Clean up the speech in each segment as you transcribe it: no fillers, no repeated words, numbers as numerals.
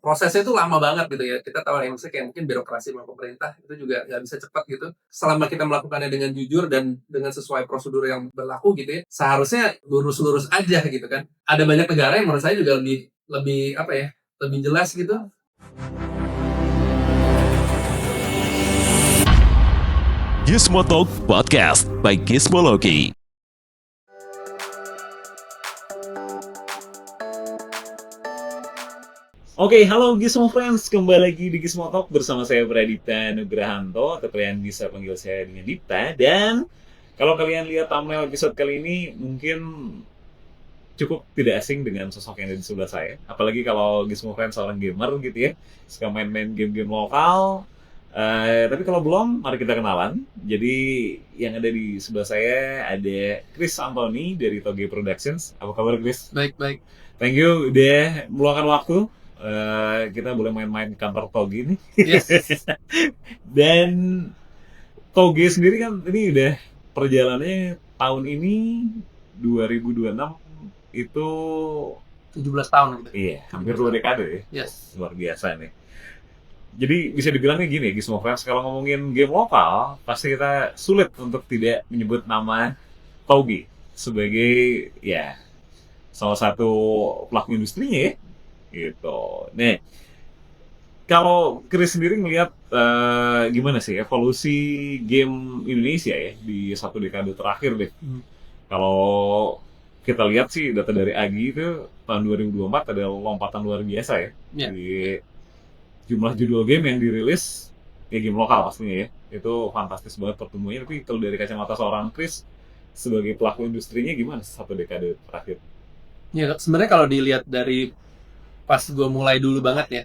prosesnya itu lama banget gitu ya. Kita tahu ya, maksudnya kayak mungkin birokrasi sama pemerintah itu juga nggak bisa cepat gitu. Selama kita melakukannya dengan jujur dan dengan sesuai prosedur yang berlaku gitu ya, seharusnya lurus-lurus aja gitu kan. Ada banyak negara yang menurut saya juga lebih apa ya, lebih jelas gitu. Gizmo Talk Podcast by Gizmology. Oke, halo Gizmo Friends, kembali lagi di Gizmo Talk bersama saya Pradipta Nugrahanto, atau kalian bisa panggil saya dengan Dipta. Dan kalau kalian lihat thumbnail episode kali ini, mungkin cukup tidak asing dengan sosok yang ada di sebelah saya. Apalagi kalau Gizmo Friends seorang gamer gitu ya, suka main-main game-game lokal. Tapi kalau belum, mari kita kenalan. Jadi yang ada di sebelah saya ada Chris Anthony dari Toge Productions. Apa kabar Chris? Baik. Thank you udah meluangkan waktu. Kita boleh main-main ke kantor Toge nih. Yes. Dan Toge sendiri kan ini udah perjalanannya tahun ini 2026 itu 17 tahun gitu. iya, hampir 2 dekade ya. Yes. Luar biasa nih. Jadi bisa dibilangnya gini, Gizmo Friends, kalau ngomongin game lokal, pasti kita sulit untuk tidak menyebut nama Toge sebagai ya salah satu pelaku industrinya ya. Gitu. Nih, kalau Chris sendiri melihat gimana sih evolusi game Indonesia ya di 1 dekade terakhir deh. Kalau kita lihat sih data dari Agi itu tahun 2024 ada lompatan luar biasa ya. Yeah. Di jumlah judul game yang dirilis ya game lokal pastinya ya. Itu fantastis banget pertumbuhannya. Tapi kalau dari kacamata seorang Chris sebagai pelaku industrinya gimana 1 dekade terakhir? Ya sebenarnya kalau dilihat dari pas gue mulai dulu banget ya,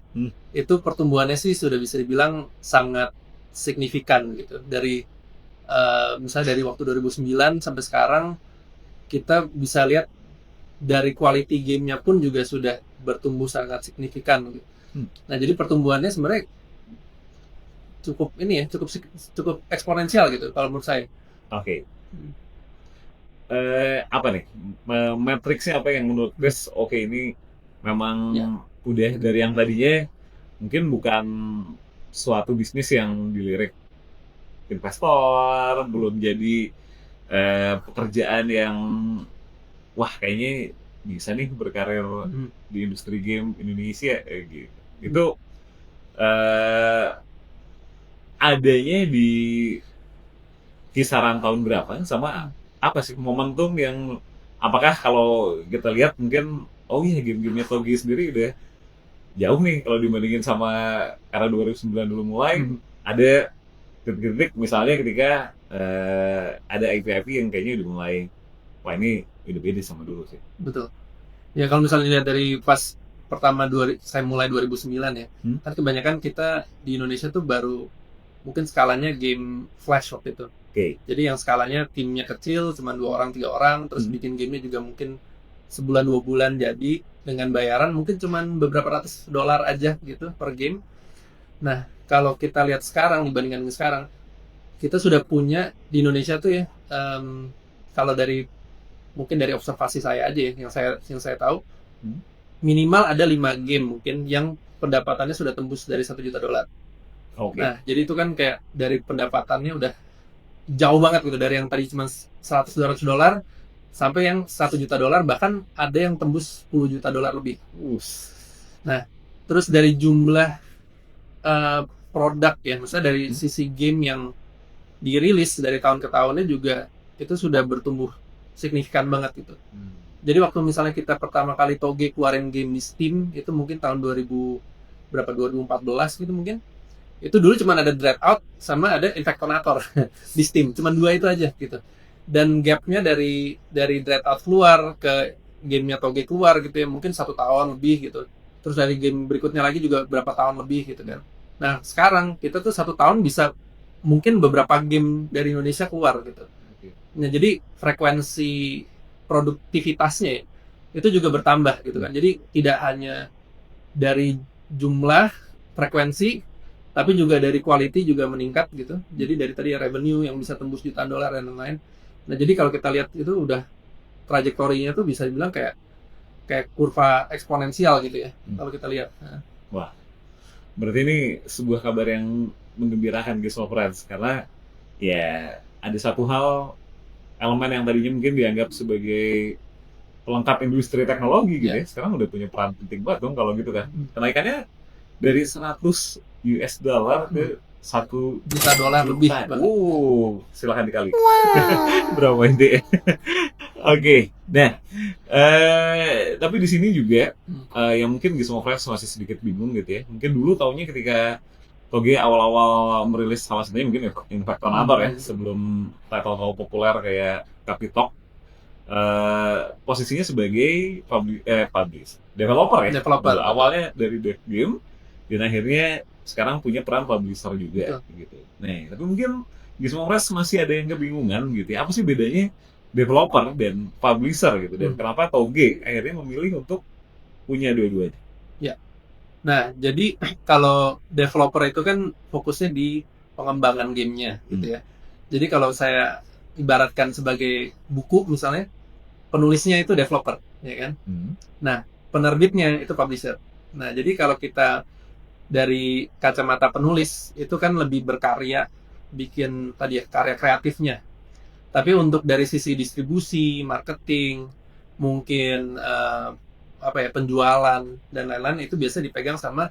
itu pertumbuhannya sih sudah bisa dibilang sangat signifikan gitu. Dari misalnya dari waktu 2009 sampai sekarang kita bisa lihat dari quality gamenya pun juga sudah bertumbuh sangat signifikan gitu. Nah jadi pertumbuhannya sebenarnya cukup ini ya, cukup eksponensial gitu kalau menurut saya. Oke. Apa nih matriksnya, apa yang menurut Chris oke ini memang udah dari yang tadinya mungkin bukan suatu bisnis yang dilirik investor, belum jadi pekerjaan yang wah kayaknya bisa nih berkarir di industri game Indonesia gitu. Itu adanya di kisaran tahun berapa, sama apa sih momentum yang apakah kalau kita lihat mungkin oh iya game-gamenya Toge sendiri udah jauh nih kalau dibandingin sama era 2009 dulu mulai. Ada titik-titik misalnya ketika ada IP-IP yang kayaknya udah mulai wah ini udah beda sama dulu sih. Betul. Ya kalau misalnya dilihat dari pas pertama saya mulai 2009 ya, kan kebanyakan kita di Indonesia tuh baru mungkin skalanya game flash waktu itu. Jadi yang skalanya timnya kecil, cuma 2 orang 3 orang, terus bikin gamenya juga mungkin sebulan 2 bulan jadi dengan bayaran mungkin cuma beberapa ratus $, aja gitu per game. Nah kalau kita lihat sekarang dibandingkan dengan sekarang, kita sudah punya di Indonesia tuh ya, kalau dari mungkin dari observasi saya aja ya, yang saya tahu minimal ada 5 game mungkin yang pendapatannya sudah tembus dari $1 juta. Nah jadi itu kan kayak dari pendapatannya udah jauh banget gitu, dari yang tadi cuma $100-200 sampai yang $1 juta, bahkan ada yang tembus $10 juta lebih. Nah terus dari jumlah produk ya, maksudnya dari sisi game yang dirilis dari tahun ke tahunnya juga itu sudah bertumbuh signifikan banget gitu. Jadi waktu misalnya kita pertama kali Toge keluarin game di Steam itu mungkin tahun 2014 gitu mungkin. Itu dulu cuma ada Dreadout sama ada Infectonator di Steam, cuma 2 itu aja gitu. Dan gapnya dari Dreadout keluar ke gamenya Toge keluar gitu ya mungkin 1 tahun lebih gitu. Terus dari game berikutnya lagi juga berapa tahun lebih gitu kan. Nah sekarang kita tuh 1 tahun bisa mungkin beberapa game dari Indonesia keluar gitu. Nah jadi frekuensi produktivitasnya itu juga bertambah gitu kan. Jadi tidak hanya dari jumlah frekuensi, tapi juga dari quality juga meningkat gitu. Jadi dari tadi revenue yang bisa tembus jutaan $, dan lain-lain. Nah jadi kalau kita lihat itu udah trajektorinya tuh bisa dibilang kayak kurva eksponensial gitu ya kalau kita lihat. Nah, Wah, berarti ini sebuah kabar yang menggembirakan Gears of Friends karena ya ada satu hal elemen yang tadinya mungkin dianggap sebagai pelengkap industri teknologi gitu ya, sekarang udah punya peran penting banget dong kalau gitu kan. Kenaikannya dari 100 US dollar ke 1 juta lebih. Silahkan dikali. Berapa ide? Oke, nah, tapi di sini juga yang mungkin Gears of Friends masih sedikit bingung gitu ya. Mungkin dulu taunya ketika Toge awal-awal merilis salah satunya mungkin Infectonator ya, sebelum title populer kayak Capitalk, posisinya sebagai developer ya. Developer. Awalnya dari dev game, dan akhirnya sekarang punya peran publisher juga gitu. Nah, tapi mungkin Gears of Friends masih ada yang kebingungan gitu ya. Apa sih bedanya developer dan publisher gitu, dan kenapa Toge akhirnya memilih untuk punya dua-duanya? Ya. Nah, jadi kalau developer itu kan fokusnya di pengembangan gamenya gitu ya. Jadi kalau saya ibaratkan sebagai buku misalnya, penulisnya itu developer, ya kan? Nah, penerbitnya itu publisher. Nah, jadi kalau kita dari kacamata penulis itu kan lebih berkarya, bikin tadi ya karya kreatifnya. Tapi untuk dari sisi distribusi, marketing, mungkin penjualan dan lain-lain itu biasa dipegang sama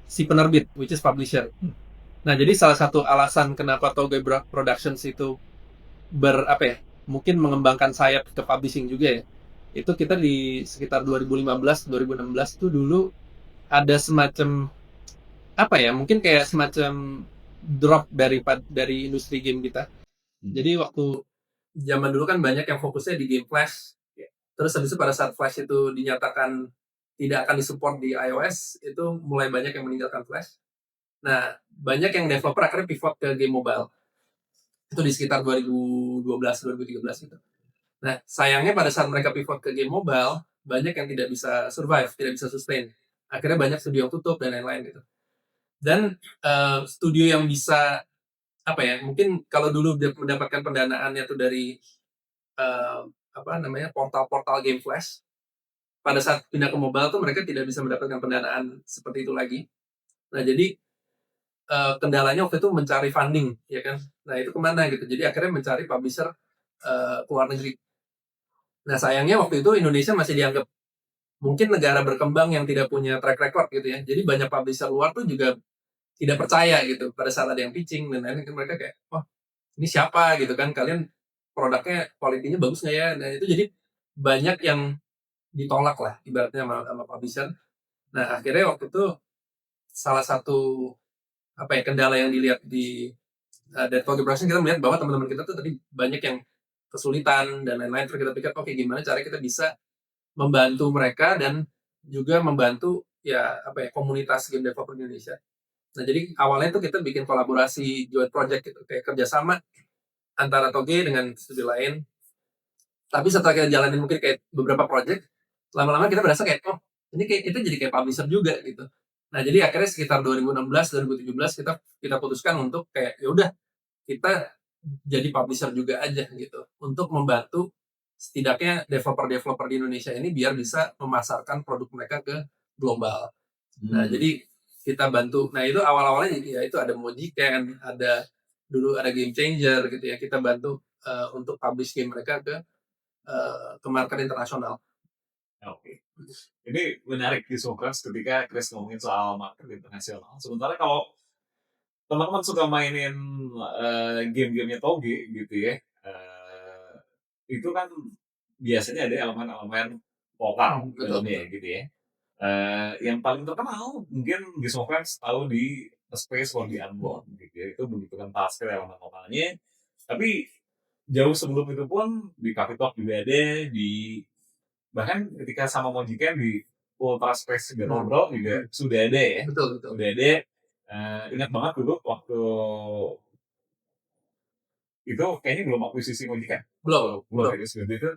si penerbit, which is publisher. Nah, jadi salah satu alasan kenapa Toge Productions itu mungkin mengembangkan sayap ke publishing juga ya. Itu kita di sekitar 2015, 2016 itu dulu ada semacam mungkin kayak semacam drop dari industri game kita. Jadi waktu zaman dulu kan banyak yang fokusnya di game Flash. Terus habis itu pada saat Flash itu dinyatakan tidak akan disupport di iOS, itu mulai banyak yang meninggalkan Flash. Nah, banyak yang developer akhirnya pivot ke game mobile. Itu di sekitar 2012, 2013 gitu. Nah, sayangnya pada saat mereka pivot ke game mobile, banyak yang tidak bisa survive, tidak bisa sustain. Akhirnya banyak studio yang tutup dan lain-lain gitu. Dan studio yang bisa mungkin kalau dulu mendapatkan pendanaannya tuh dari portal-portal game Flash, pada saat pindah ke mobile tuh mereka tidak bisa mendapatkan pendanaan seperti itu lagi. Nah, jadi kendalanya waktu itu mencari funding, ya kan? Nah, itu kemana gitu. Jadi akhirnya mencari publisher ke luar negeri. Nah, sayangnya waktu itu Indonesia masih dianggap mungkin negara berkembang yang tidak punya track record gitu ya. Jadi banyak publisher luar tuh juga tidak percaya gitu pada saat ada yang pitching dan lain-lain. Mereka kayak, wah ini siapa gitu kan, kalian produknya kualitinya bagus nggak ya? Nah, itu jadi banyak yang ditolak lah ibaratnya sama publisher. Nah, akhirnya waktu itu salah satu kendala yang dilihat di dari Toge Production, kita melihat bahwa teman-teman kita tuh tadi banyak yang kesulitan dan lain-lain. Terus kita pikir, oke, gimana cara kita bisa membantu mereka dan juga membantu komunitas game developer di Indonesia. Nah, jadi awalnya tuh kita bikin kolaborasi joint project gitu, kayak kerjasama antara Toge dengan studio lain. Tapi setelah kita jalanin mungkin kayak beberapa project, lama-lama kita berasa kayak, oh ini kayak kita jadi kayak publisher juga gitu. Nah, jadi akhirnya sekitar 2016, 2017 kita putuskan untuk kayak ya udah kita jadi publisher juga aja gitu, untuk membantu setidaknya developer-developer di Indonesia ini biar bisa memasarkan produk mereka ke global. Nah, jadi kita bantu. Nah, itu awal-awalnya ya itu ada Mojiken, dulu ada Game Changer gitu ya. Kita bantu untuk publish game mereka ke market internasional. Oke. Ini menarik di Sokras ketika Chris ngomongin soal market internasional. Sementara kalau teman-teman suka mainin game-gamenya Toge gitu ya, itu kan biasanya ada elemen-elemen lokal dalamnya gitu ya. Yang paling terkenal mungkin Gears of Friends tahu di A Space for the Unborn gitu ya. Itu begitu kental sekali elemen lokalnya. Tapi jauh sebelum itu pun di Coffee Talk juga ada, bahkan ketika sama Mojiken di Ultra Space Battleground juga sudah ada ya. Betul. Sudah ada. Ingat banget dulu waktu itu kayaknya belum akuisisi Mojiken. Belum. Itu.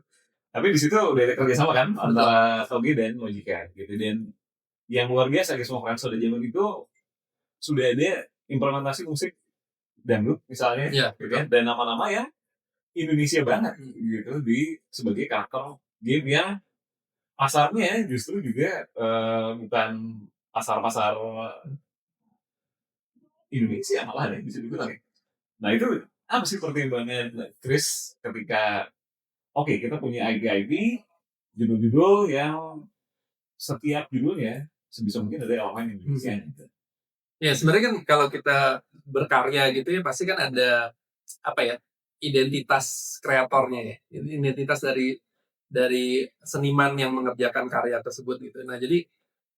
Tapi di situ udah ada kerjasama kan antara Toge dan Mojiken gitu. Dan yang luar biasa Gears of Friends pada zaman itu sudah ada implementasi musik dangdut misalnya, gitu kan, dan nama-nama yang Indonesia banget gitu sebagai karakter game yang pasarnya justru juga bukan pasar-pasar Indonesia malah ya, bisa dibilang ya. Nah itu apa sih pertimbangan Chris ketika oke kita punya IP judul-judul yang setiap judulnya sebisa mungkin ada elemen Indonesia gitu. Ya sebenarnya kan kalau kita berkarya gitu ya pasti kan ada apa ya identitas kreatornya ya, identitas dari seniman yang mengerjakan karya tersebut gitu. Nah jadi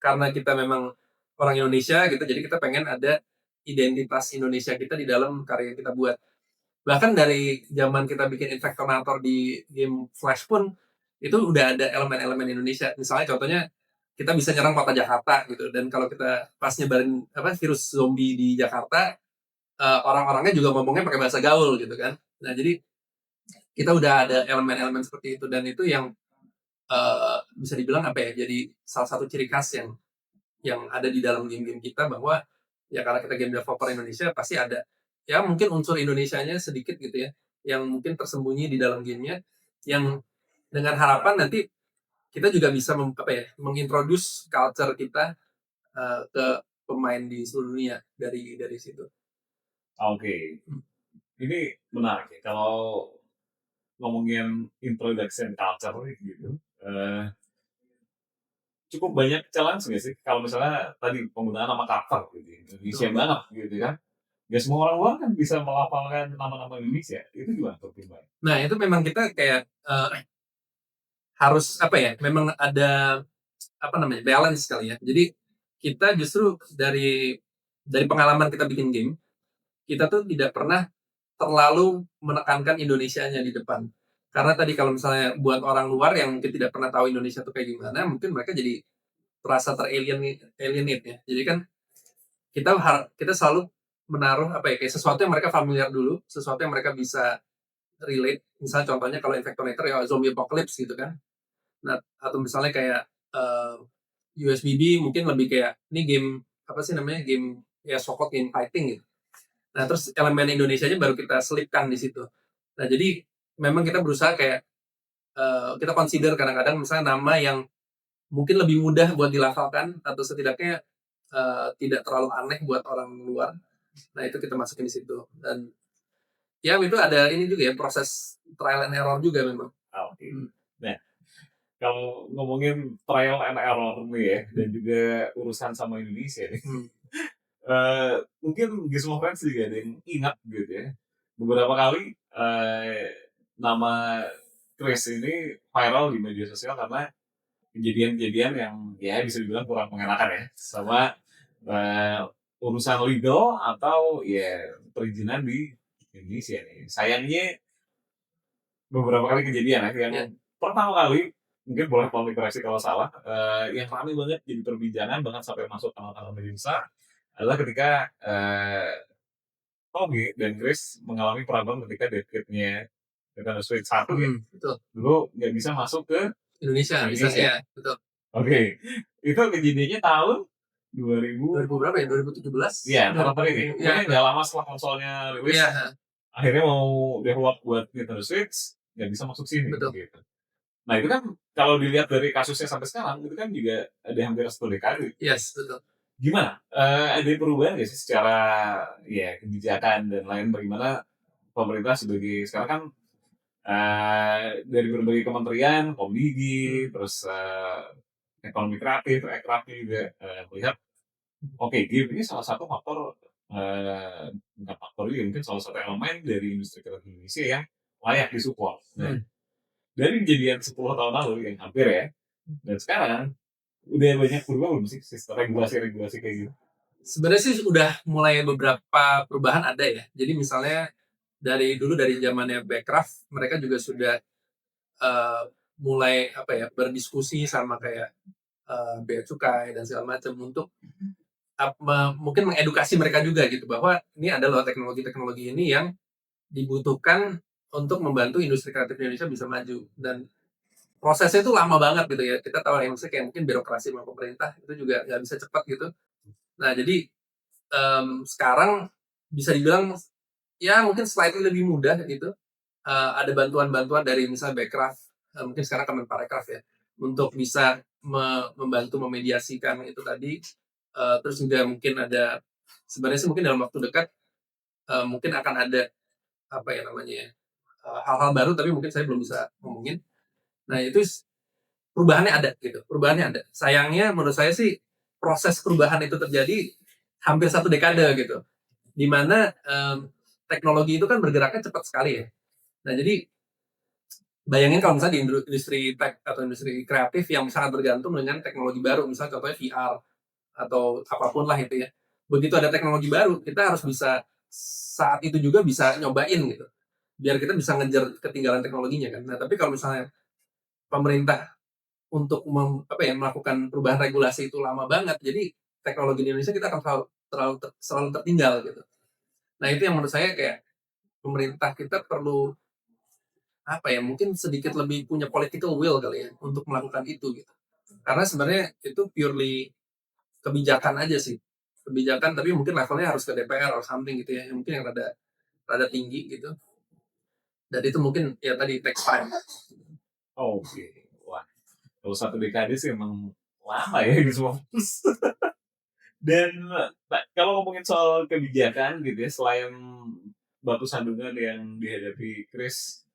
karena kita memang orang Indonesia gitu, jadi kita pengen ada identitas Indonesia kita di dalam karya yang kita buat. Bahkan dari zaman kita bikin Infectonator di game Flash pun itu udah ada elemen-elemen Indonesia. Misalnya contohnya kita bisa nyerang kota Jakarta gitu, dan kalau kita pas nyebarin virus zombie di Jakarta, orang-orangnya juga ngomongnya pakai bahasa gaul gitu kan. Nah jadi kita udah ada elemen-elemen seperti itu, dan itu yang bisa dibilang apa ya, jadi salah satu ciri khas yang ada di dalam game-game kita, bahwa ya karena kita game developer Indonesia pasti ada ya mungkin unsur Indonesianya sedikit gitu ya, yang mungkin tersembunyi di dalam gamenya, yang dengan harapan nanti kita juga bisa mengintroduce culture kita ke pemain di seluruh dunia dari situ. Oke. Ini menarik ya kalau ngomongin introduction culture gitu. Cukup banyak challenge nggak sih kalau misalnya tadi penggunaan nama cover gitu, Indonesia banget gitu kan. Gak semua orang luar kan bisa melafalkan nama-nama Indonesia. Itu gimana pertimbangan? Nah itu memang kita kayak harus memang ada balance kali ya. Jadi kita justru dari pengalaman kita bikin game, kita tuh tidak pernah terlalu menekankan Indonesianya di depan. Karena tadi kalau misalnya buat orang luar yang mungkin tidak pernah tahu Indonesia tuh kayak gimana, mungkin mereka jadi terasa alienate ya. Jadi kan kita selalu menaruh kayak sesuatu yang mereka familiar dulu, sesuatu yang mereka bisa relate. Misalnya contohnya kalau Infectonator ya zombie apocalypse gitu kan. Nah, atau misalnya kayak USBB mungkin lebih kayak ini game game ya so-called game fighting gitu. Nah terus elemen Indonesianya baru kita selipkan di situ. Nah jadi memang kita berusaha kayak kita consider kadang-kadang misalnya nama yang mungkin lebih mudah buat dilafalkan atau setidaknya tidak terlalu aneh buat orang luar. Nah itu kita masukin di situ, dan ya itu ada ini juga ya proses trial and error juga memang. Oke. Nah kalau ngomongin trial and error nih ya, dan juga urusan sama Indonesia nih. Mungkin Gizmo Friends juga ada yang ingat gitu ya. Beberapa kali nama Chris ini viral di media sosial karena kejadian-kejadian yang ya bisa dibilang kurang mengenakan ya, sama urusan legal atau ya perizinan di Indonesia nih. Sayangnya beberapa kali kejadian ya, yang pertama kali mungkin boleh Tommy koreksi kalau salah, yang ramai banget jadi perbincangan bahkan sampai masuk kanal-kanal media besar adalah ketika Tommy dan Chris mengalami problem ketika devkitnya Nintendo Switch 1 ya. Betul. Dulu nggak bisa masuk ke Indonesia. Bisa ya, betul. Oke. Itu kejadiannya tahun 2000 berapa ya? 2017? Iya, tahun ini. Mungkin nggak lama setelah konsolnya rilis. Iya. Akhirnya mau develop buat Nintendo Switch, nggak bisa masuk sini. Betul. Gitu. Nah itu kan kalau dilihat dari kasusnya sampai sekarang, itu kan juga ada hampir 10 dekade. Yes, betul. Gimana? Ada perubahan nggak sih secara ya kebijakan dan lain, bagaimana pemerintah sebagai sekarang kan dari berbagai kementerian, Komdigi, terus ekonomi kreatif, juga melihat oke, game ini salah satu faktor bukan faktor juga, mungkin salah satu elemen dari industri kreatif Indonesia yang layak disupport. Nah, dari kejadian 10 tahun lalu yang hampir ya, dan sekarang udah banyak berubah belum sih sistem regulasi kayak gitu? Sebenarnya sih udah mulai beberapa perubahan ada ya. Jadi misalnya dari zamannya Backcraft, mereka juga sudah mulai berdiskusi sama kayak bea cukai dan segala macam untuk mungkin mengedukasi mereka juga gitu, bahwa ini ada loh teknologi ini yang dibutuhkan untuk membantu industri kreatif Indonesia bisa maju, dan prosesnya itu lama banget gitu ya. Kita tahu ya, maksudnya kayak mungkin birokrasi sama pemerintah itu juga nggak bisa cepat gitu. Nah jadi sekarang bisa dibilang ya mungkin slightly lebih mudah gitu. Ada bantuan-bantuan dari misalnya Backcraft, mungkin sekarang Kemenparekraf ya, untuk bisa membantu memediasikan itu tadi. terus juga mungkin ada sebenarnya sih mungkin dalam waktu dekat mungkin akan ada apa ya namanya ya, hal-hal baru tapi mungkin saya belum bisa ngomongin. Nah itu perubahannya ada gitu, perubahannya ada. Sayangnya menurut saya sih proses perubahan itu terjadi hampir 1 dekade gitu, di mana teknologi itu kan bergeraknya cepat sekali ya. Nah jadi bayangin kalau misalnya di industri tech atau industri kreatif yang sangat bergantung dengan teknologi baru, misalnya contohnya VR atau apapun lah itu ya. Begitu ada teknologi baru, kita harus bisa saat itu juga bisa nyobain gitu, biar kita bisa ngejar ketinggalan teknologinya kan. Nah tapi kalau misalnya pemerintah untuk melakukan perubahan regulasi itu lama banget, jadi teknologi di Indonesia kita akan selalu tertinggal gitu. Nah itu yang menurut saya kayak pemerintah kita perlu mungkin sedikit lebih punya political will kali ya untuk melakukan itu gitu. Karena sebenarnya itu purely kebijakan aja sih. Kebijakan tapi mungkin levelnya harus ke DPR or something gitu ya. Mungkin yang rada tinggi gitu. Dan itu mungkin ya tadi takes time. Oke. Wah, kalau 1 dekade sih emang lama ya gitu. Dan kalau ngomongin soal kebijakan gitu ya, selain batu sandungan yang dihadapi Chris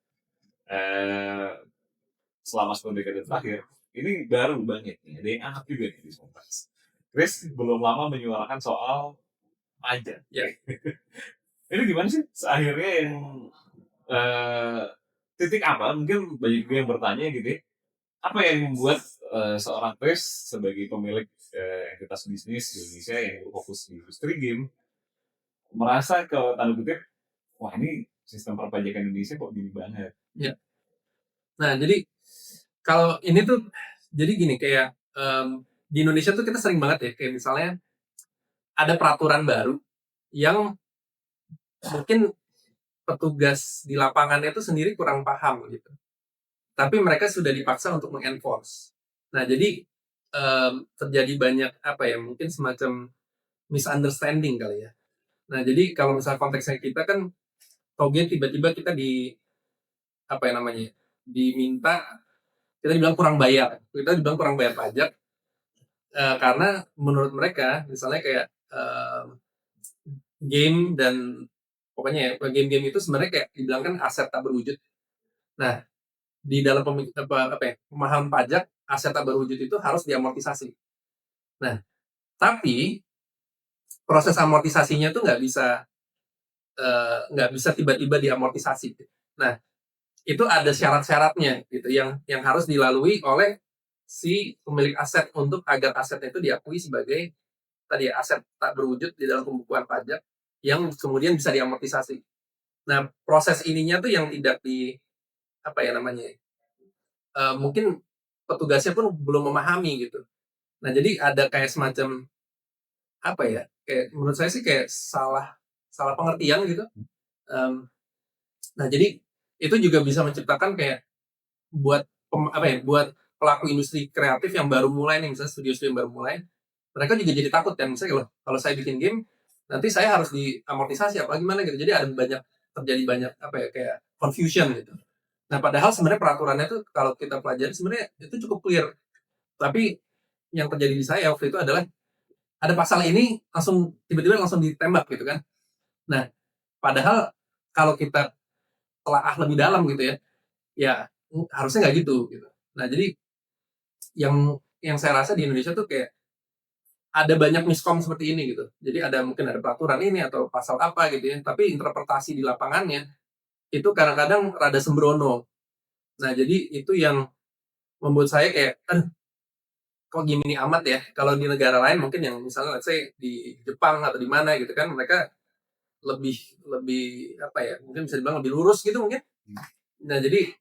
selama 10 dekade terakhir, ini baru banget nih, ada yang angkat juga nih di Smokehouse. Chris belum lama menyuarakan soal pajak. Ya. Ini gimana sih akhirnya yang titik apa? Mungkin banyak juga yang bertanya gitu ya. Apa yang membuat seorang Chris sebagai pemilik entitas bisnis di Indonesia yang fokus di industri game merasa ke tanda kutip, wah ini sistem perpajakan Indonesia kok gini banget. Ya. Nah jadi kalau ini tuh jadi gini kayak di Indonesia tuh kita sering banget ya kayak misalnya ada peraturan baru yang mungkin petugas di lapangannya itu sendiri kurang paham gitu. Tapi mereka sudah dipaksa untuk mengenforce. Nah, jadi terjadi banyak mungkin semacam misunderstanding kali ya. Nah, jadi kalau misalnya konteksnya kita kan toge tiba-tiba kita diminta kita dibilang kurang bayar. Kita dibilang kurang bayar pajak karena menurut mereka misalnya kayak game dan pokoknya ya game-game itu sebenarnya kayak dibilang kan aset tak berwujud. Nah, di dalam pemahaman pajak aset tak berwujud itu harus diamortisasi. Nah, tapi proses amortisasinya tuh nggak bisa tiba-tiba diamortisasi. Nah, itu ada syarat-syaratnya gitu yang harus dilalui oleh si pemilik aset untuk agar asetnya itu diakui sebagai tadi aset tak berwujud di dalam pembukuan pajak yang kemudian bisa diamortisasi. Nah, proses ininya tuh yang tidak mungkin petugasnya pun belum memahami gitu. Nah, jadi ada kayak semacam kayak menurut saya sih kayak salah pengertian gitu. Nah, jadi itu juga bisa menciptakan kayak buat buat pelaku industri kreatif yang baru mulai nih, misalnya studio-studio yang baru mulai, mereka juga jadi takut kan, misalnya kalau saya bikin game, nanti saya harus diamortisasi apa gimana gitu. Jadi terjadi banyak kayak confusion gitu. Nah, padahal sebenarnya peraturannya tuh kalau kita pelajari sebenarnya itu cukup clear. Tapi yang terjadi di saya waktu itu adalah ada pasal ini tiba-tiba langsung ditembak gitu kan. Nah, padahal kalau kita telaah lebih dalam gitu ya harusnya nggak gitu. Nah, jadi yang saya rasa di Indonesia tuh kayak ada banyak miskom seperti ini gitu. Jadi mungkin ada peraturan ini atau pasal apa gitu ya, tapi interpretasi di lapangannya itu kadang-kadang rada sembrono. Nah, jadi itu yang membuat saya kayak kok gini amat ya. Kalau di negara lain mungkin yang misalnya let's say di Jepang atau di mana gitu kan mereka lebih mungkin bisa dibilang lebih lurus gitu mungkin. Nah, jadi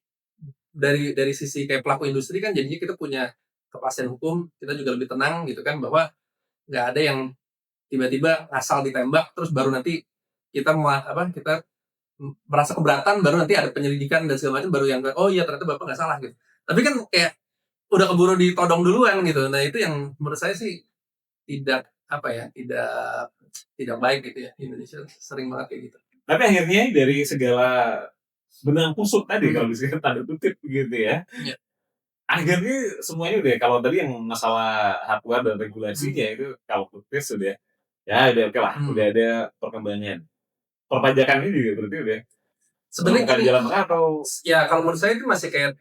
dari sisi kayak pelaku industri kan jadinya kita punya kepastian hukum, kita juga lebih tenang gitu kan bahwa nggak ada yang tiba-tiba asal ditembak terus baru nanti kita merasa keberatan baru nanti ada penyelidikan dan segala macam baru yang oh iya ternyata bapak nggak salah gitu. Tapi kan kayak udah keburu ditodong duluan gitu. Nah, itu yang menurut saya sih tidak tidak baik gitu ya. Di Indonesia sering banget kayak gitu. Tapi akhirnya dari segala benang kusut tadi kalau disebut tanda kutip gitu ya. akhirnya semuanya udah, kalau tadi yang masalah hardware dan regulasinya itu kalau Kukris sudah ya udah oke lah, udah ada perkembangan. Perpajakan ini juga berarti udah sebenarnya menemukan jalan tengah atau ya kalau menurut saya itu masih kayak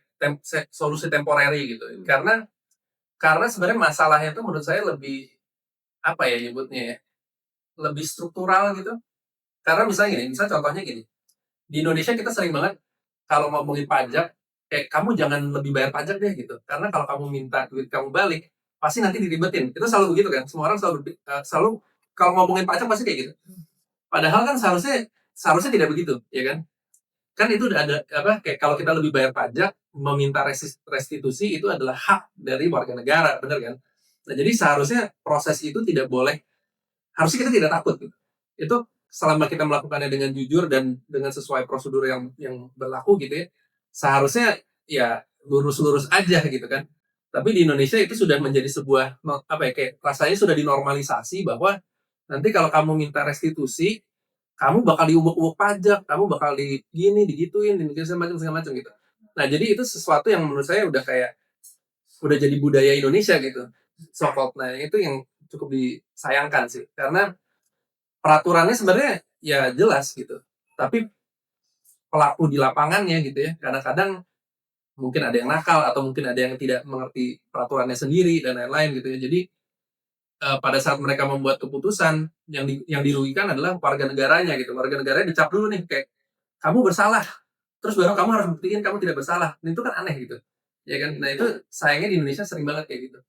solusi temporary gitu. Karena sebenarnya masalahnya itu menurut saya lebih apa ya nyebutnya ya, lebih struktural gitu. Karena misalnya gini, contohnya gini, di Indonesia kita sering banget kalau ngomongin pajak, kayak kamu jangan lebih bayar pajak deh gitu. Karena kalau kamu minta duit kamu balik, pasti nanti diribetin. Itu selalu begitu kan. Semua orang selalu kalau ngomongin pajak pasti kayak gitu. Padahal kan seharusnya tidak begitu, ya kan? Kan itu udah ada apa? Kayak kalau kita lebih bayar pajak, meminta restitusi itu adalah hak dari warga negara, benar kan? Nah, jadi seharusnya proses itu tidak boleh, harusnya kita tidak takut gitu. Itu selama kita melakukannya dengan jujur dan dengan sesuai prosedur yang berlaku gitu ya, seharusnya ya lurus-lurus aja gitu kan. Tapi di Indonesia itu sudah menjadi sebuah apa ya, kayak rasanya sudah dinormalisasi bahwa nanti kalau kamu minta restitusi, kamu bakal diubuk-ubuk pajak, kamu bakal digituin, segala macam gitu. Nah, jadi itu sesuatu yang menurut saya udah jadi budaya Indonesia gitu. So-called. Nah, itu yang cukup disayangkan sih. Karena peraturannya sebenarnya ya jelas gitu. Tapi pelaku di lapangannya gitu ya, kadang-kadang mungkin ada yang nakal atau mungkin ada yang tidak mengerti peraturannya sendiri dan lain-lain gitu ya. Jadi pada saat mereka membuat keputusan yang dirugikan adalah warga negaranya gitu. Warga negaranya dicap dulu nih kayak kamu bersalah. Terus baru kamu harus buktiin kamu tidak bersalah. Nah, itu kan aneh gitu. Ya kan? Nah, itu sayangnya di Indonesia sering banget kayak gitu.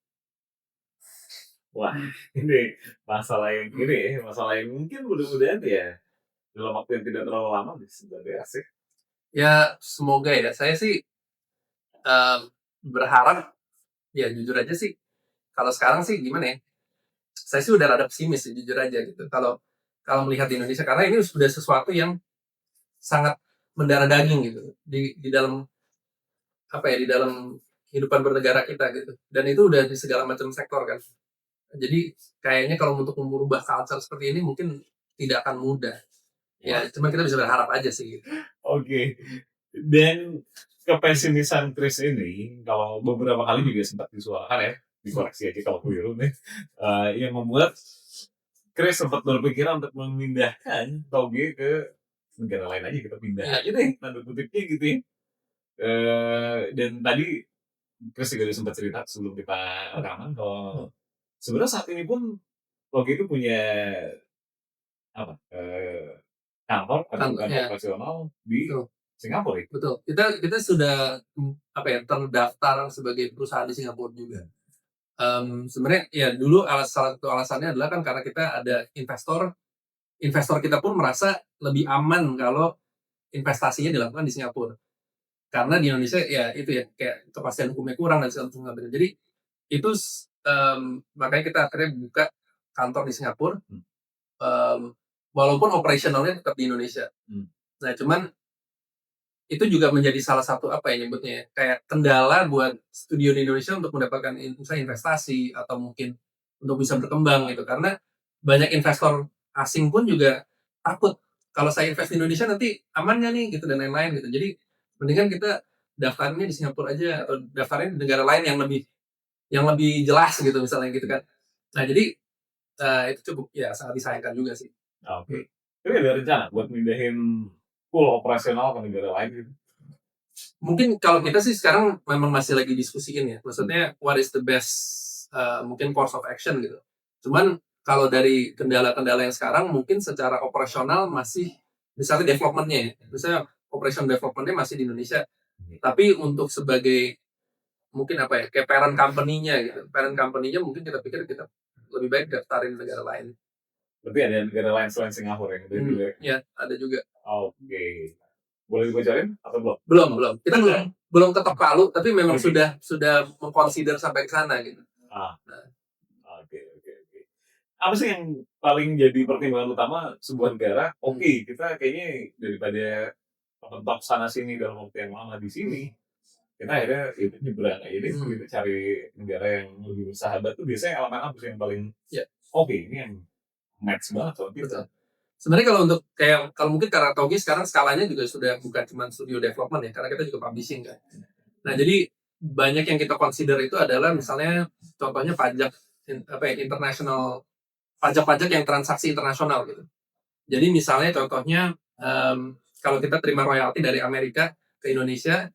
wah ini masalah yang masalah yang mungkin mudah-mudahan ya dalam waktu yang tidak terlalu lama bisa beres sih. Ya, semoga ya. Saya sih berharap ya jujur aja sih. Kalau sekarang sih gimana ya? Saya sih udah rada pesimis sih jujur aja gitu. Kalau melihat di Indonesia karena ini sudah sesuatu yang sangat mendarah daging gitu di dalam apa ya, di dalam kehidupan bernegara kita gitu. Dan itu udah di segala macam sektor kan. Jadi kayaknya kalau untuk merubah culture seperti ini mungkin tidak akan mudah. Ya, cuma kita bisa berharap aja sih gitu. Oke. Dan kepesimisan Chris ini kalau beberapa kali juga sempat disuarakan ya, dikoreksi aja kalau keliru nih, yang membuat Chris sempat berpikiran untuk memindahkan Toge ke negara lain aja, kita pindah aja deh, tanda kutipnya gitu ya. Dan tadi Chris juga sempat cerita sebelum kita rekaman kalau sebenarnya saat ini pun Toge itu punya apa kantor atau bukan operasional di Singapura itu. Betul. Kita sudah apa ya, terdaftar sebagai perusahaan di Singapura juga. Sebenarnya ya dulu salah satu alasannya adalah kan karena kita ada investor kita pun merasa lebih aman kalau investasinya dilakukan di Singapura. Karena di Indonesia ya itu ya kayak kepastian hukumnya kurang dan segala macam. Jadi itu makanya kita akhirnya buka kantor di Singapura. Walaupun operasionalnya tetap di Indonesia. Nah, cuman itu juga menjadi salah satu apa ya nyebutnya ya, kayak kendala buat studio di Indonesia untuk mendapatkan misalnya investasi atau mungkin untuk bisa berkembang gitu, karena banyak investor asing pun juga takut kalau saya invest di Indonesia nanti aman nggak nih gitu dan lain-lain gitu. Jadi mendingan kita daftarnya di Singapura aja atau daftarnya di negara lain yang lebih jelas gitu misalnya gitu kan. Nah, jadi itu cukup ya sangat disayangkan juga sih. Oke. Tapi ada rencana buat mindahin full operasional ke negara lain gitu? Mungkin kalau kita sih sekarang memang masih lagi diskusiin ya. Maksudnya what is the best mungkin course of action gitu. Cuman kalau dari kendala-kendala yang sekarang mungkin secara operasional masih misalnya development-nya ya. Misalnya operation development-nya masih di Indonesia. Tapi untuk sebagai mungkin apa ya, kayak parent company-nya gitu. Parent company-nya mungkin kita pikir kita lebih baik daftarin negara lain. Berarti ada negara lain selain Singapura yang juga? Ya, ada juga. Oke. Boleh dibocorin atau belum? Belum. Kita belum ketok palu, tapi memang sudah mengconsider sampai ke sana gitu. Oke. Apa sih yang paling jadi pertimbangan utama sebuah negara? Oke, kita kayaknya daripada mentok sana sini dalam waktu yang lama di sini, kita akhirnya itu nyebrang aja deh, kita cari negara yang lebih bersahabat tuh biasanya elemen apa sih yang paling oke, ini yang match banget sama kita. Sebenarnya kalau mungkin karena Togi sekarang skalanya juga sudah bukan cuma studio development ya, karena kita juga publishing kan. Nah, jadi banyak yang kita consider itu adalah misalnya contohnya pajak internasional, pajak-pajak yang transaksi internasional gitu. Jadi misalnya contohnya kalau kita terima royalti dari Amerika ke Indonesia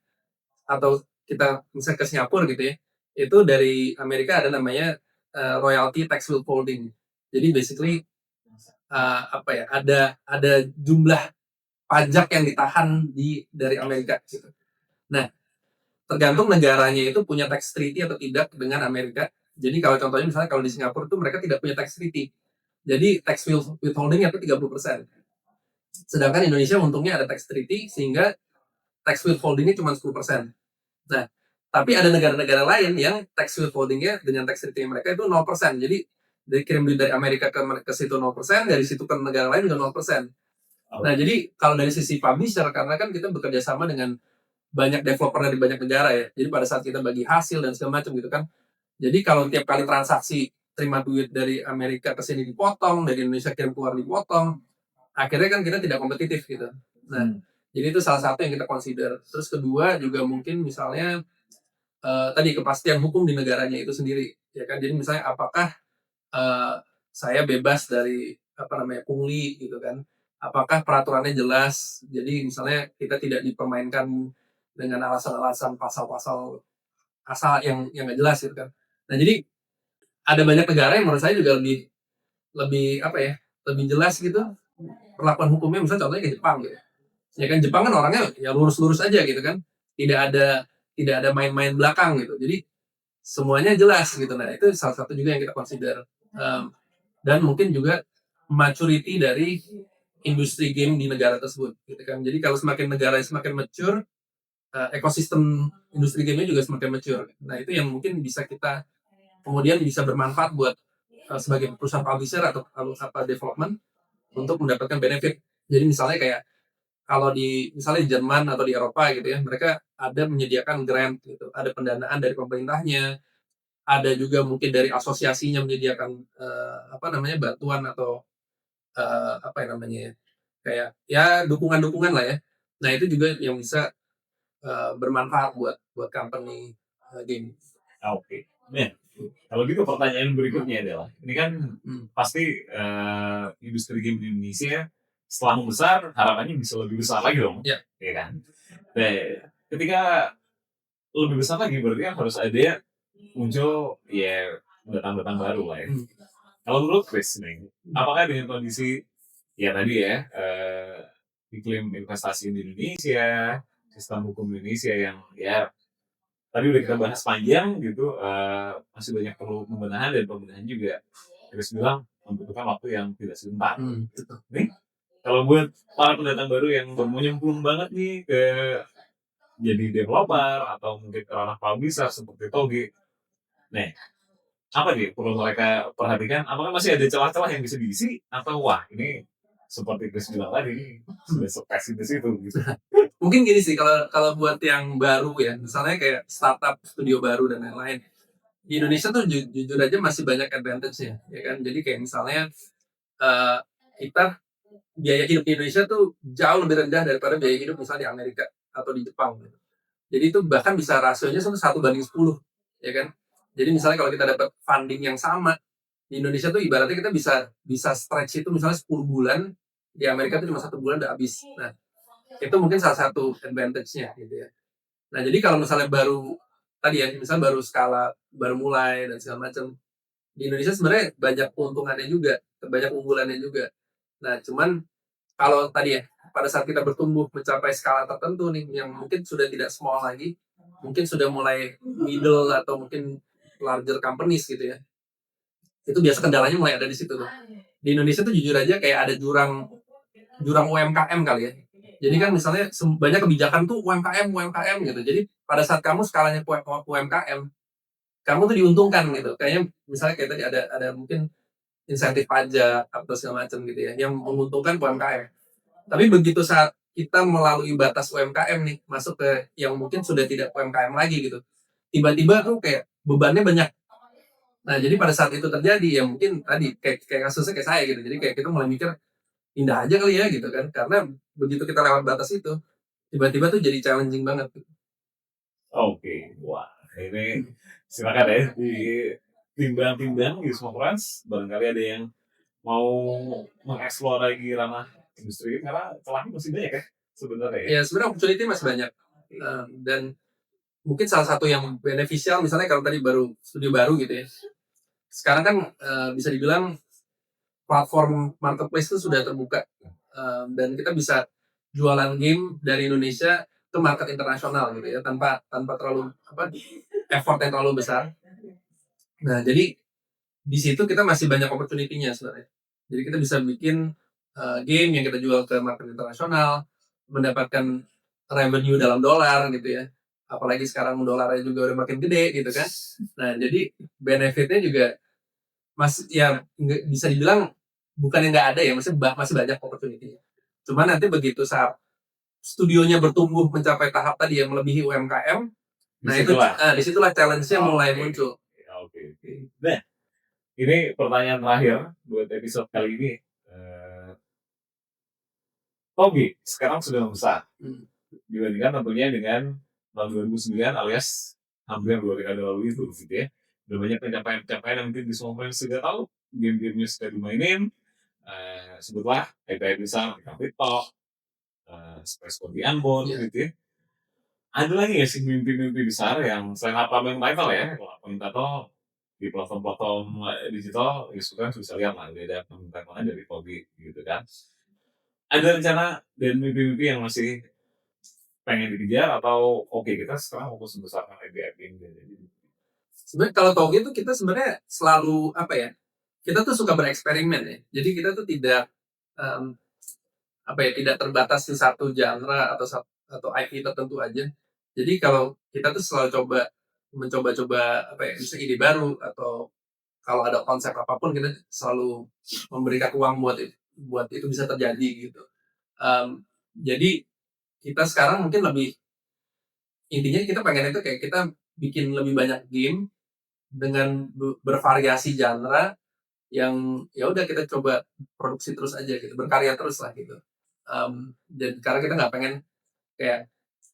atau kita misalnya ke Singapura gitu ya, itu dari Amerika ada namanya royalty tax withholding. Jadi basically ada jumlah pajak yang ditahan dari Amerika gitu. Nah, tergantung negaranya itu punya tax treaty atau tidak dengan Amerika. Jadi kalau contohnya misalnya kalau di Singapura itu mereka tidak punya tax treaty. Jadi tax withholding itu 30%. Sedangkan Indonesia untungnya ada tax treaty sehingga tax withholdingnya cuma 10%. Nah, tapi ada negara-negara lain yang tax withholdingnya dengan tax treaty mereka itu 0%. Jadi dari kirim duit dari Amerika ke situ 0%, dari situ ke negara lain juga 0%. Nah, jadi kalau dari sisi publisher, karena kan kita bekerja sama dengan banyak developer dari banyak negara ya. Jadi pada saat kita bagi hasil dan segala macam gitu kan. Jadi kalau tiap kali transaksi terima duit dari Amerika ke sini dipotong, dari Indonesia kirim keluar dipotong, akhirnya kan kita tidak kompetitif gitu. Nah, jadi itu salah satu yang kita consider. Terus kedua juga mungkin misalnya tadi kepastian hukum di negaranya itu sendiri, ya kan. Jadi misalnya apakah saya bebas dari pungli gitu kan? Apakah peraturannya jelas? Jadi misalnya kita tidak dipermainkan dengan alasan-alasan pasal-pasal asal yang nggak jelas gitu kan. Nah jadi ada banyak negara yang menurut saya juga lebih lebih jelas gitu perlakuan hukumnya. Misalnya contohnya ke Jepang gitu. Ya kan Jepang kan orangnya ya lurus-lurus aja gitu kan. Tidak ada main-main belakang gitu. Jadi semuanya jelas gitu. Nah itu salah satu juga yang kita consider. Dan mungkin juga maturity dari industri game di negara tersebut gitu kan. Jadi kalau semakin negara semakin mature, ekosistem industri game-nya juga semakin mature. Nah itu yang mungkin bisa kita kemudian bisa bermanfaat buat sebagai perusahaan publisher atau development untuk mendapatkan benefit. Jadi misalnya kayak kalau misalnya di Jerman atau di Eropa gitu ya, mereka ada menyediakan grant gitu, ada pendanaan dari pemerintahnya, ada juga mungkin dari asosiasinya menyediakan bantuan atau kayak ya dukungan-dukungan lah ya. Nah itu juga yang bisa bermanfaat buat company game. Oke. Nah, kalau gitu pertanyaan berikutnya adalah, ini kan pasti industri game di Indonesia setelah membesar harapannya bisa lebih besar lagi dong, ya kan? Nah, ketika lebih besar lagi berarti kan harus ada muncul ya datang-datang baru lah ya. Kalau menurut Chris nih, apakah dengan kondisi ya tadi ya iklim investasi di Indonesia, sistem hukum Indonesia yang ya tadi udah kita bahas panjang gitu, masih banyak perlu pembenahan dan pembenahan juga Chris bilang membutuhkan waktu yang tidak sebentar. Nih, kalau buat para pendatang baru yang mau nyemplung banget nih ke jadi developer atau mungkin ke ranah publisher seperti Toge, nih apa nih perlu mereka perhatikan? Apakah masih ada celah-celah yang bisa diisi atau wah ini seperti Chris bilang tadi ini sudah spesifis itu gitu. Mungkin gini sih kalau buat yang baru ya, misalnya kayak startup studio baru dan lain-lain di Indonesia tuh jujur aja masih banyak advantage-nya ya kan. Jadi kayak misalnya kita biaya hidup di Indonesia tuh jauh lebih rendah daripada biaya hidup misalnya di Amerika atau di Jepang gitu. Jadi itu bahkan bisa rasionya 1:10 ya kan. Jadi misalnya kalau kita dapat funding yang sama di Indonesia tuh ibaratnya kita bisa stretch itu misalnya 10 bulan, di Amerika tuh cuma 1 bulan udah habis. Nah itu mungkin salah satu advantage-nya gitu ya. Nah jadi kalau misalnya baru tadi ya, misalnya baru skala, baru mulai dan segala macam, di Indonesia sebenarnya banyak keuntungannya juga, banyak unggulannya juga. Nah cuman kalau tadi ya, pada saat kita bertumbuh mencapai skala tertentu nih, yang mungkin sudah tidak small lagi, mungkin sudah mulai middle atau mungkin larger companies gitu ya, itu biasa kendalanya mulai ada di situ tuh. Di Indonesia tuh jujur aja kayak ada jurang UMKM kali ya. Jadi kan misalnya banyak kebijakan tuh UMKM gitu. Jadi pada saat kamu skalanya UMKM, kamu tuh diuntungkan gitu. Kayaknya misalnya kayak tadi ada mungkin insentif pajak atau segala macam gitu ya, yang menguntungkan UMKM. Tapi begitu saat kita melalui batas UMKM nih, masuk ke yang mungkin sudah tidak UMKM lagi gitu, tiba-tiba tuh kayak bebannya banyak. Nah jadi pada saat itu terjadi ya mungkin tadi kayak kasusnya kayak saya gitu. Jadi kayak kita mulai mikir pindah aja kali ya gitu kan, karena begitu kita lewat batas itu tiba-tiba tuh jadi challenging banget. Oke, wah ini silakan ya ditimbang-timbang Gizmo Friends. Barangkali ada yang mau mengeksplor lagi ranah industri ini, karena celahnya masih banyak ya sebenarnya ya. Ya sebenarnya opportunity masih banyak. Dan mungkin salah satu yang beneficial misalnya kalau tadi baru studio baru gitu ya. Sekarang kan bisa dibilang platform marketplace itu sudah terbuka, dan kita bisa jualan game dari Indonesia ke market internasional gitu ya, tanpa terlalu effort yang terlalu besar. Nah jadi di situ kita masih banyak opportunity-nya sebenarnya. Jadi kita bisa bikin game yang kita jual ke market internasional, mendapatkan revenue dalam dolar gitu ya. Apalagi sekarang dolarnya juga udah makin gede gitu kan. Nah jadi benefitnya juga bisa dibilang bukan yang nggak ada ya, masih banyak opportunity-nya. Cuma nanti begitu saat studionya bertumbuh mencapai tahap tadi yang melebihi UMKM, nah itu disitulah challenge-nya mulai muncul. Oke. Nah, ini pertanyaan terakhir buat episode kali ini. Togi sekarang sudah membesar dibandingkan tentunya dengan tahun 2009 alias hampir 2 dekade lalu itu gitu ya. Udah banyak pencapaian-pencapaian yang mungkin di semua orang sudah tahu, game-gamenya sudah dimainin, sebutlah IP besar Capito, Space Code Unbound gitu ya. Ada lagi ya sih mimpi-mimpi besar yang selain upcoming title ya, kalau upcoming title di platform-platform digital ya suka bisa lihat lah, ada upcoming title dari Togi gitu kan. Ada rencana dan mimpi-mimpi yang masih pengen dikejar atau oke kita sekarang fokus membesarkan IP ini? Sebenarnya kalau Togi itu kita sebenarnya selalu kita tuh suka bereksperimen ya. Jadi kita tuh tidak tidak terbatas di satu genre atau IP tertentu aja. Jadi kalau kita tuh selalu mencoba-coba bisa ide baru, atau kalau ada konsep apapun kita selalu memberikan uang buat itu bisa terjadi gitu. Jadi kita sekarang mungkin intinya kita pengen itu kayak kita bikin lebih banyak game dengan bervariasi genre yang ya udah kita coba produksi terus aja gitu, berkarya terus lah gitu. Dan karena kita nggak pengen kayak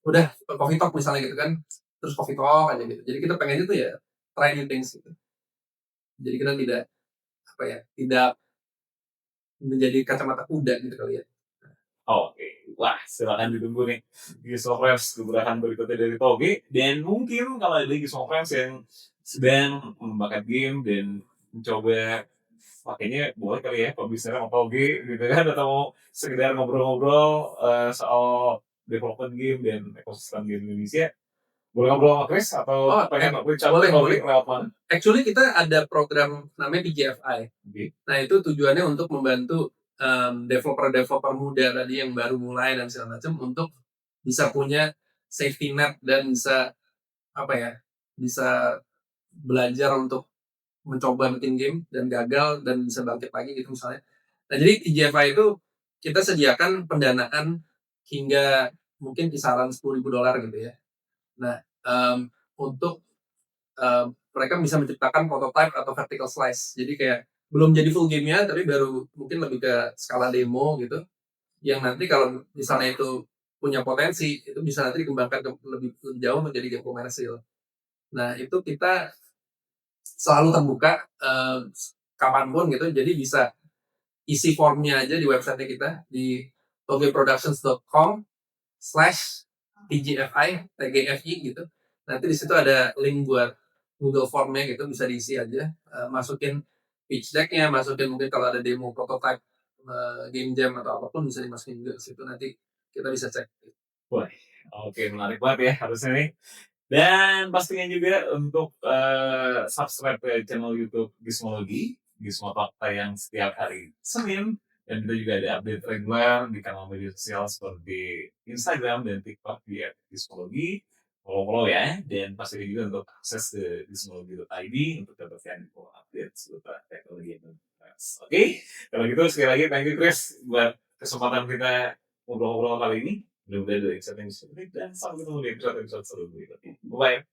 udah coffee talk misalnya gitu kan, terus coffee talk aja gitu. Jadi kita pengen itu ya try new things gitu. Jadi kita tidak menjadi kacamata kuda gitu kali ya. Oke, wah silakan ditunggu nih Gizmo Friends gebrakan berikutnya dari Togi. Dan mungkin kalau ada Gizmo Friends yang sedang mengembangkan game dan mencoba pakainya boleh kali ya pembisnisnya sama Togi gitu kan, atau sekedar ngobrol-ngobrol soal development game dan ekosistem game Indonesia, boleh ngobrol sama Chris atau pengen boleh lewat mana? Actually kita ada program namanya PGFI. Nah itu tujuannya untuk membantu developer muda tadi yang baru mulai dan segala macam untuk bisa punya safety net dan bisa belajar untuk mencoba bikin game dan gagal dan bisa bangkit lagi gitu misalnya. Nah jadi PGFI itu kita sediakan pendanaan hingga mungkin kisaran $10,000 gitu ya. Nah untuk mereka bisa menciptakan prototype atau vertical slice. Jadi kayak belum jadi full game-nya, tapi baru mungkin lebih ke skala demo gitu. Yang nanti kalau misalnya itu punya potensi, itu bisa nanti dikembangkan lebih jauh menjadi game komersil. Nah itu kita selalu terbuka kapanpun gitu. Jadi bisa isi formnya aja di website kita di togeproductions.com/tgfi gitu. Nanti di situ ada link buat Google Form-nya gitu, bisa diisi aja, masukin pitch deck-nya, masukin mungkin kalau ada demo prototype game jam atau apapun bisa dimasukin juga ke situ, nanti kita bisa cek. Wah, oke menarik banget ya harusnya nih. Dan pastinya juga untuk subscribe ke channel YouTube Gizmology, Gizmo Talk tayang setiap hari Senin, dan kita juga ada update reguler di kanal media sosial seperti Instagram dan TikTok di @gizmology. Follow ya, dan pastinya juga untuk akses ke gizmology.id untuk dapatkan info update seputar teknologi yang Oke, kalau gitu sekali lagi thank you Chris buat kesempatan kita ngobrol-ngobrol kali ini. Mudah-mudahan ada insight yang bisa menarik, dan sampai ketemu di episode selanjutnya. Bye.